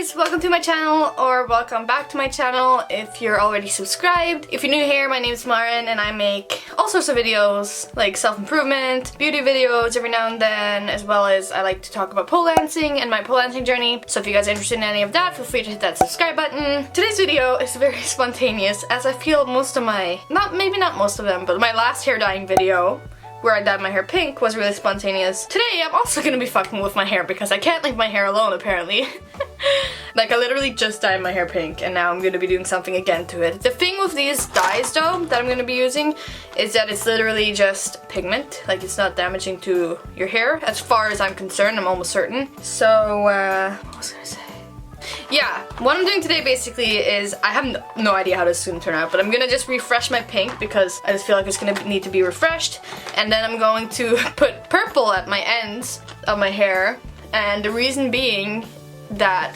guys, welcome to my channel, or welcome back to my channel if you're already subscribed. If you're new here, my name's Maren and I make all sorts of videos like self-improvement, beauty videos every now and then, as well as I like to talk about pole dancing and my pole dancing journey. So if you guys are interested in any of that, feel free to hit that subscribe button. Today's video is very spontaneous, as I feel most of my, maybe not most of them, but my last hair dyeing video where I dyed my hair pink was really spontaneous. Today I'm also gonna be fucking with my hair because I can't leave my hair alone apparently. Like I literally just dyed my hair pink and now I'm gonna be doing something again to it. The thing with these dyes though that I'm gonna be using is that it's literally just pigment. Like it's not damaging to your hair as far as I'm concerned, I'm almost certain. So what was I gonna say? Yeah, what I'm doing today basically is, I have no idea how this is going to turn out, but I'm going to just refresh my pink because I just feel like it's going to need to be refreshed. And then I'm going to put purple at my ends of my hair. And the reason being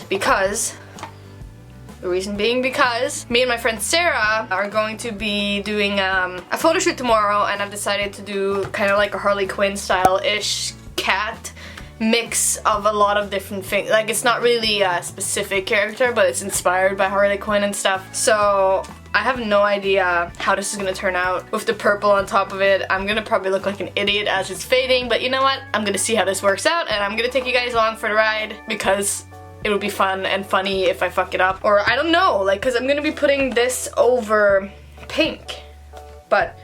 because me and my friend Sarah are going to be doing a photo shoot tomorrow, and I've decided to do kind of like a Harley Quinn style-ish cat mix of a lot of different things. Like it's not really a specific character, but it's inspired by Harley Quinn and stuff. So I have no idea how this is gonna turn out with the purple on top of it. I'm gonna probably look like an idiot as it's fading, but you know what? I'm gonna see how this works out and I'm gonna take you guys along for the ride because it would be fun and funny if I fuck it up. Or I don't know, like, cause I'm gonna be putting this over pink, but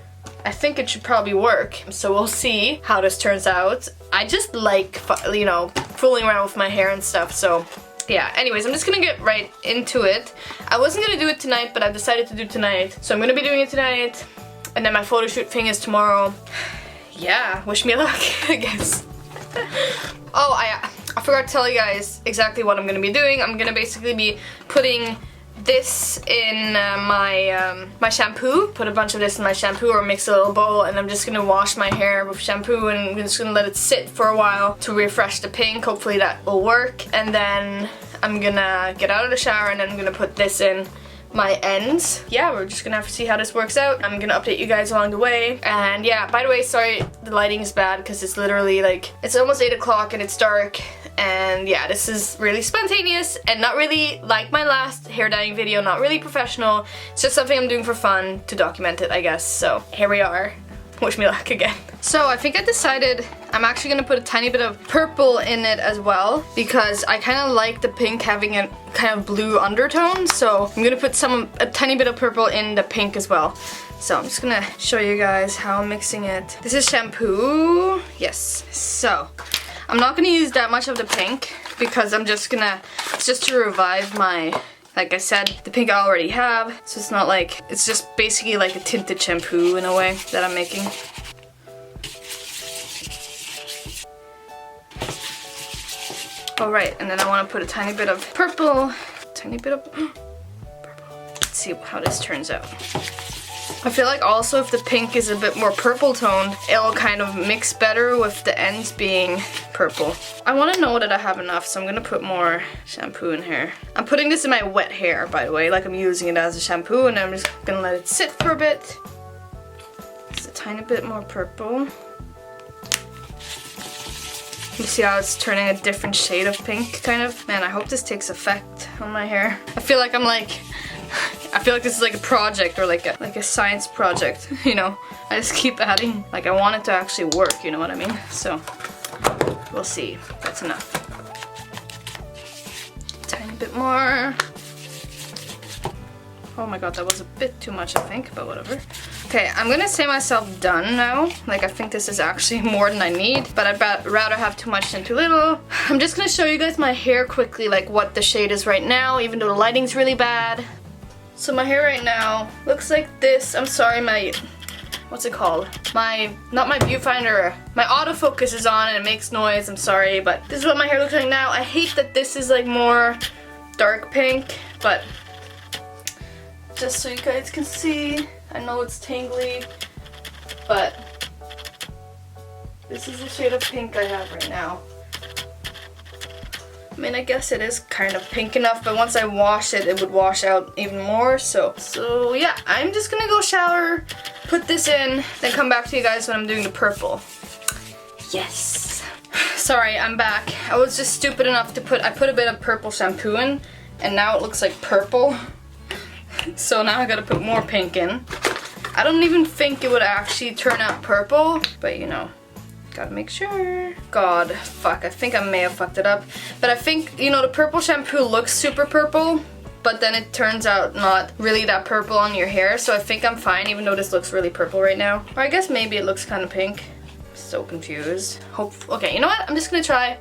I think it should probably work. So we'll see how this turns out. I just like, you know, fooling around with my hair and stuff, so yeah. Anyways, I'm just gonna get right into it. I wasn't gonna do it tonight, but I've decided to do it tonight. So I'm gonna be doing it tonight, and then my photo shoot thing is tomorrow. Yeah, wish me luck, I guess. Oh, I forgot to tell you guys exactly what I'm gonna be doing. I'm gonna basically be putting this in my shampoo. Put a bunch of this in my shampoo or mix a little bowl, and I'm just gonna wash my hair with shampoo and I'm just gonna let it sit for a while to refresh the pink. Hopefully that will work. And then I'm gonna get out of the shower and then I'm gonna put this in my ends. Yeah, we're just gonna have to see how this works out. I'm gonna update you guys along the way. And yeah, by the way, sorry the lighting is bad because it's literally like, it's almost 8 o'clock and it's dark. And yeah, this is really spontaneous and not really like my last hair dyeing video, not really professional. It's just something I'm doing for fun to document it, I guess. So here we are. Wish me luck again. So I think I decided I'm actually gonna put a tiny bit of purple in it as well because I kind of like the pink having a kind of blue undertone. So I'm gonna put a tiny bit of purple in the pink as well. So I'm just gonna show you guys how I'm mixing it. This is shampoo. Yes. So I'm not gonna use that much of the pink because it's just to revive my, like I said, the pink I already have. So it's not like, it's just basically like a tinted shampoo in a way that I'm making. Alright, and then I want to put a tiny bit of purple. Purple. Let's see how this turns out. I feel like also if the pink is a bit more purple toned, it'll kind of mix better with the ends being purple. I want to know that I have enough, so I'm gonna put more shampoo in here. I'm putting this in my wet hair, by the way, like I'm using it as a shampoo, and I'm just gonna let it sit for a bit. Just a tiny bit more purple. You see how it's turning a different shade of pink, kind of? Man, I hope this takes effect on my hair. I feel like this is like a project or like a science project, you know? I just keep adding, like I want it to actually work, you know what I mean? So, we'll see. That's enough. Tiny bit more. Oh my god, that was a bit too much, I think, but whatever. Okay, I'm gonna say myself done now. Like, I think this is actually more than I need, but I'd rather have too much than too little. I'm just gonna show you guys my hair quickly, like what the shade is right now, even though the lighting's really bad. So my hair right now looks like this. I'm sorry, what's it called? Not my viewfinder, my autofocus is on and it makes noise, I'm sorry, but this is what my hair looks like now. I hate that this is like more dark pink, but just so you guys can see, I know it's tangly, but this is the shade of pink I have right now. I mean, I guess it is kind of pink enough, but once I wash it, it would wash out even more, so yeah, I'm just gonna go shower, put this in, then come back to you guys when I'm doing the purple. Yes! Sorry, I'm back. I was just stupid enough to I put a bit of purple shampoo in, and now it looks like purple. So now I gotta put more pink in. I don't even think it would actually turn out purple, but you know, gotta make sure. God, fuck, I think I may have fucked it up. But I think, you know, the purple shampoo looks super purple, but then it turns out not really that purple on your hair, so I think I'm fine even though this looks really purple right now. Or I guess maybe it looks kind of pink. So confused. Okay, you know what? I'm just gonna try.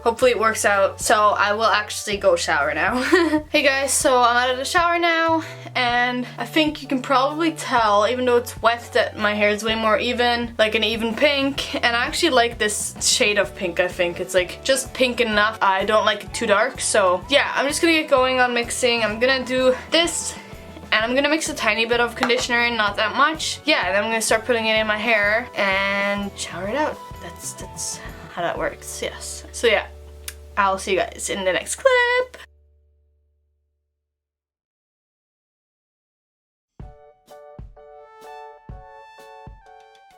Hopefully it works out. So I will actually go shower now. Hey guys, so I'm out of the shower now, and I think you can probably tell, even though it's wet, that my hair is way more even, like an even pink. And I actually like this shade of pink. I think it's like just pink enough. I don't like it too dark. So yeah, I'm just gonna get going on mixing. I'm gonna do this, and I'm gonna mix a tiny bit of conditioner in, not that much. Yeah, and then I'm gonna start putting it in my hair and shower it out. That's how that works, yes. So yeah, I'll see you guys in the next clip.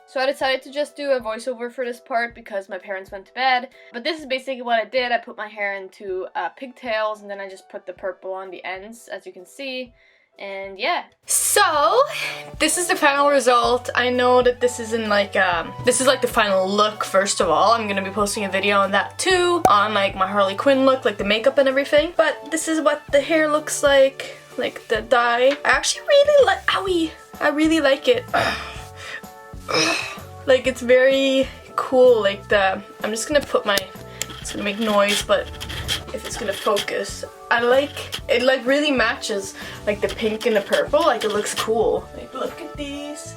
So I decided to just do a voiceover for this part because my parents went to bed. But this is basically what I did. I put my hair into pigtails, and then I just put the purple on the ends, as you can see. And yeah. So, this is the final result. I know that this isn't like, this is like the final look, first of all. I'm gonna be posting a video on that too, on like my Harley Quinn look, like the makeup and everything. But this is what the hair looks like the dye. I actually really like, owie, I really like it. Like, it's very cool, like I'm just gonna put my, it's gonna make noise, but if it's gonna focus, I like, it like really matches like the pink and the purple, like it looks cool. Like, look at these.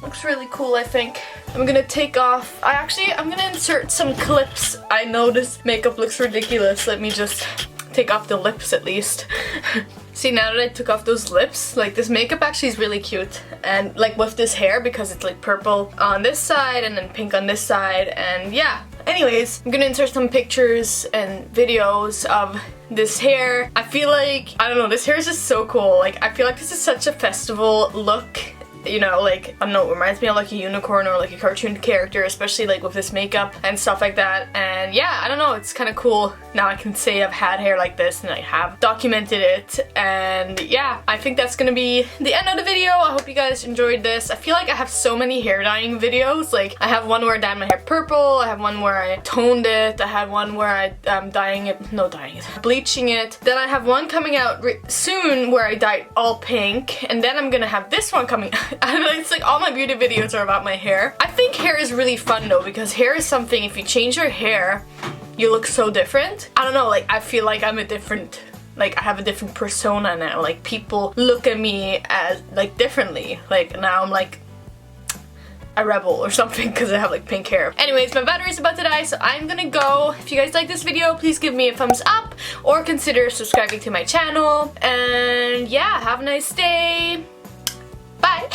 Looks really cool, I think. I'm gonna take off, I'm gonna insert some clips. I know this makeup looks ridiculous. Let me just take off the lips at least. See, now that I took off those lips, like this makeup actually is really cute. And like with this hair, because it's like purple on this side and then pink on this side, and yeah. Anyways, I'm gonna insert some pictures and videos of this hair. I feel like, I don't know, this hair is just so cool. Like, I feel like this is such a festival look. You know, like, I don't know, it reminds me of like a unicorn or like a cartoon character, especially like with this makeup and stuff like that. And yeah, I don't know, it's kind of cool. Now I can say I've had hair like this and I have documented it. And yeah, I think that's gonna be the end of the video. I hope you guys enjoyed this. I feel like I have so many hair dyeing videos. Like, I have one where I dyed my hair purple, I have one where I toned it, I have one where I'm bleaching it. Then I have one coming out soon where I dyed all pink, and then I'm gonna have this one coming out. I don't know, it's like all my beauty videos are about my hair. I think hair is really fun though, because hair is something, if you change your hair, you look so different. I don't know, like, I feel like I'm a different, like, I have a different persona now. Like, people look at me as, like, differently. Like, now I'm like a rebel or something because I have like pink hair. Anyways, my battery's about to die, so I'm gonna go. If you guys like this video, please give me a thumbs up or consider subscribing to my channel. And yeah, have a nice day. Bye!